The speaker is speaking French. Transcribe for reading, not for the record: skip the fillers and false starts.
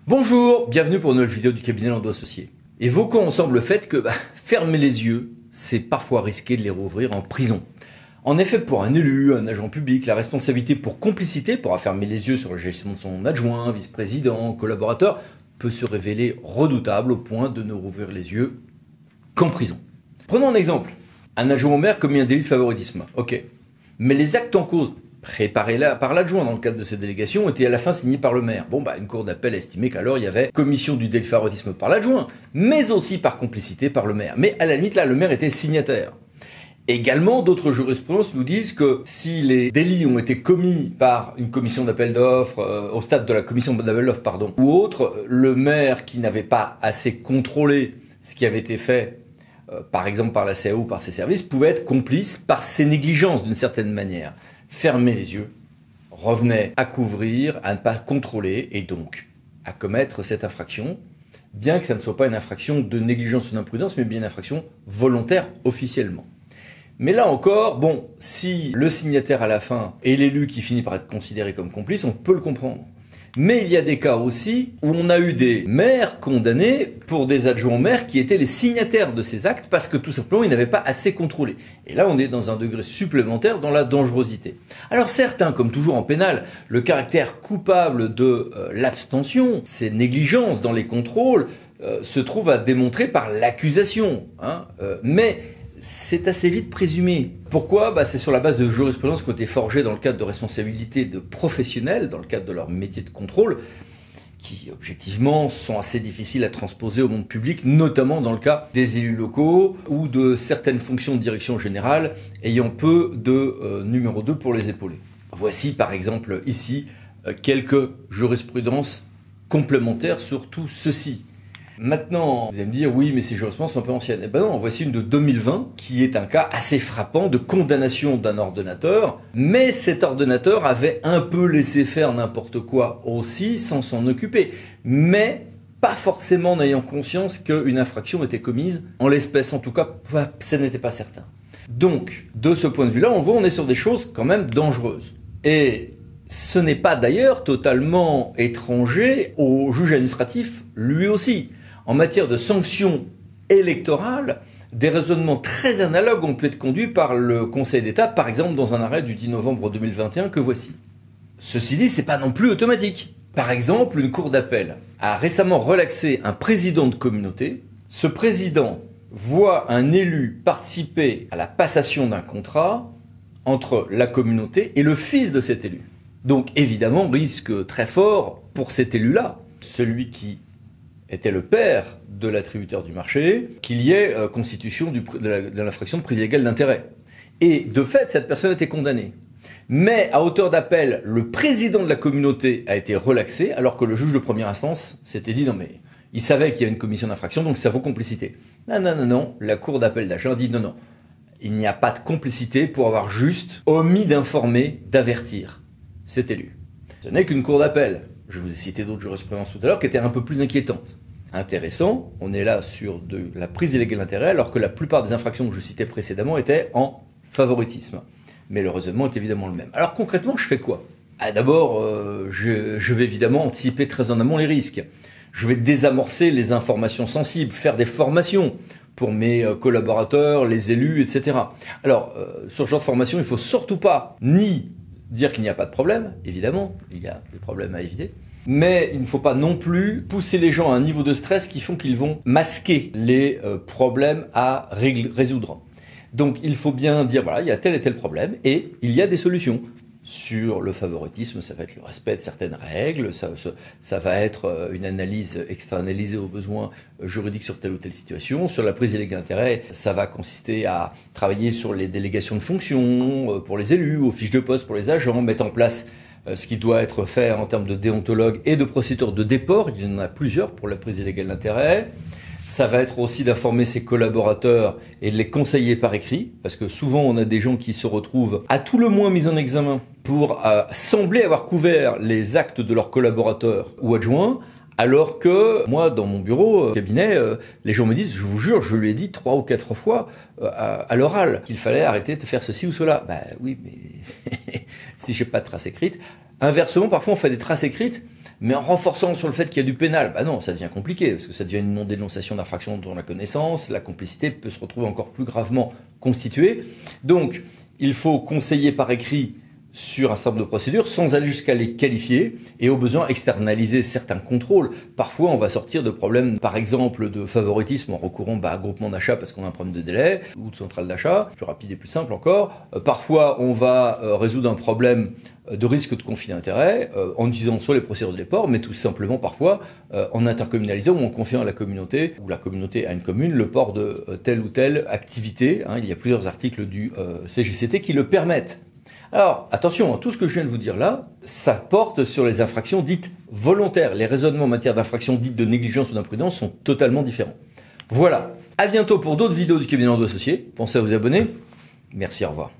Bonjour, bienvenue pour une nouvelle vidéo du cabinet Landau Associés. Évoquons ensemble le fait que fermer les yeux, c'est parfois risqué de les rouvrir en prison. En effet, pour un élu, un agent public, la responsabilité pour complicité, pour fermer les yeux sur le gestion de son adjoint, vice-président, collaborateur, peut se révéler redoutable au point de ne rouvrir les yeux qu'en prison. Prenons un exemple. Un adjoint au maire commet un délit de favoritisme. Ok. Mais les actes en cause préparés par l'adjoint dans le cadre de cette délégation étaient à la fin signés par le maire. Une cour d'appel a estimé qu'alors il y avait commission du délit de favoritisme par l'adjoint, mais aussi par complicité par le maire. Mais à la limite, là, le maire était signataire. Également, d'autres jurisprudences nous disent que si les délits ont été commis par une commission d'appel d'offres, au stade de la commission d'appel d'offres, ou autre, le maire qui n'avait pas assez contrôlé ce qui avait été fait, par exemple par la CAO ou par ses services, pouvait être complice par ses négligences d'une certaine manière. Fermer les yeux revenait à couvrir, à ne pas contrôler et donc à commettre cette infraction, bien que ça ne soit pas une infraction de négligence ou d'imprudence, mais bien une infraction volontaire officiellement. Mais là encore, si le signataire à la fin est l'élu qui finit par être considéré comme complice, on peut le comprendre. Mais il y a des cas aussi où on a eu des maires condamnés pour des adjoints maires qui étaient les signataires de ces actes parce que tout simplement ils n'avaient pas assez contrôlé. Et là on est dans un degré supplémentaire dans la dangerosité. Alors certains, comme toujours en pénal, le caractère coupable de l'abstention, ces négligences dans les contrôles, se trouve à démontrer par l'accusation. Mais c'est assez vite présumé. Pourquoi ? C'est sur la base de jurisprudences qui ont été forgées dans le cadre de responsabilités de professionnels, dans le cadre de leur métier de contrôle, qui objectivement sont assez difficiles à transposer au monde public, notamment dans le cas des élus locaux ou de certaines fonctions de direction générale ayant peu de numéro 2 pour les épauler. Voici par exemple ici quelques jurisprudences complémentaires sur tout ceci. Maintenant, vous allez me dire, oui, mais ces jurisprudences sont un peu anciennes. Non, voici une de 2020, qui est un cas assez frappant de condamnation d'un ordonnateur, mais cet ordonnateur avait un peu laissé faire n'importe quoi aussi, sans s'en occuper, mais pas forcément en ayant conscience qu'une infraction était commise, en l'espèce en tout cas, ça n'était pas certain. Donc, de ce point de vue-là, on est sur des choses quand même dangereuses. Et ce n'est pas d'ailleurs totalement étranger au juge administratif, lui aussi. En matière de sanctions électorales, des raisonnements très analogues ont pu être conduits par le Conseil d'État, par exemple dans un arrêt du 10 novembre 2021 que voici. Ceci dit, c'est pas non plus automatique. Par exemple, une cour d'appel a récemment relaxé un président de communauté. Ce président voit un élu participer à la passation d'un contrat entre la communauté et le fils de cet élu. Donc évidemment, risque très fort pour cet élu-là, celui qui était le père de l'attributeur du marché, qu'il y ait constitution de l'infraction de prise illégale d'intérêt. Et de fait, cette personne a été condamnée. Mais à hauteur d'appel, le président de la communauté a été relaxé, alors que le juge de première instance s'était dit non mais il savait qu'il y a une commission d'infraction, donc ça vaut complicité. Non, la cour d'appel d'Agen dit non, il n'y a pas de complicité pour avoir juste omis d'informer, d'avertir cet élu. Ce n'est qu'une cour d'appel. Je vous ai cité d'autres jurisprudences tout à l'heure qui étaient un peu plus inquiétantes. Intéressant, on est là sur de la prise illégale d'intérêt alors que la plupart des infractions que je citais précédemment étaient en favoritisme. Mais le raisonnement est évidemment le même. Alors concrètement, je fais quoi ? D'abord, je vais évidemment anticiper très en amont les risques. Je vais désamorcer les informations sensibles, faire des formations pour mes collaborateurs, les élus, etc. Alors, sur ce genre de formation, il ne faut surtout pas ni dire qu'il n'y a pas de problème, évidemment, il y a des problèmes à éviter, mais il ne faut pas non plus pousser les gens à un niveau de stress qui font qu'ils vont masquer les problèmes à résoudre. Donc il faut bien dire, voilà, il y a tel et tel problème, et il y a des solutions. Sur le favoritisme, ça va être le respect de certaines règles, ça va être une analyse extra-analysée aux besoins juridiques sur telle ou telle situation. Sur la prise illégale d'intérêt, ça va consister à travailler sur les délégations de fonctions pour les élus, aux fiches de poste pour les agents, mettre en place ce qui doit être fait en termes de déontologue et de procédure de déport. Il y en a plusieurs pour la prise illégale d'intérêt. Ça va être aussi d'informer ses collaborateurs et de les conseiller par écrit, parce que souvent on a des gens qui se retrouvent à tout le moins mis en examen pour sembler avoir couvert les actes de leurs collaborateurs ou adjoints, Alors que moi, dans mon bureau, cabinet, les gens me disent, je vous jure, je lui ai dit 3 ou 4 fois à l'oral qu'il fallait arrêter de faire ceci ou cela. Bah oui, mais si j'ai pas de traces écrites. Inversement, parfois on fait des traces écrites, mais en renforçant sur le fait qu'il y a du pénal. Bah non, ça devient compliqué, parce que ça devient une non-dénonciation d'infraction dont la connaissance, la complicité peut se retrouver encore plus gravement constituée. Donc, il faut conseiller par écrit sur un certain nombre de procédures sans aller jusqu'à les qualifier et au besoin externaliser certains contrôles. Parfois, on va sortir de problèmes, par exemple, de favoritisme en recourant à groupement d'achat parce qu'on a un problème de délai ou de centrale d'achat, plus rapide et plus simple encore. Parfois, on va résoudre un problème de risque de conflit d'intérêt en utilisant soit les procédures de déport, mais tout simplement parfois en intercommunalisant ou en confiant à la communauté ou la communauté à une commune le port de telle ou telle activité. Il y a plusieurs articles du CGCT qui le permettent. Alors, attention, tout ce que je viens de vous dire là, ça porte sur les infractions dites volontaires. Les raisonnements en matière d'infractions dites de négligence ou d'imprudence sont totalement différents. Voilà. À bientôt pour d'autres vidéos du cabinet Landau Associés. Pensez à vous abonner. Merci, au revoir.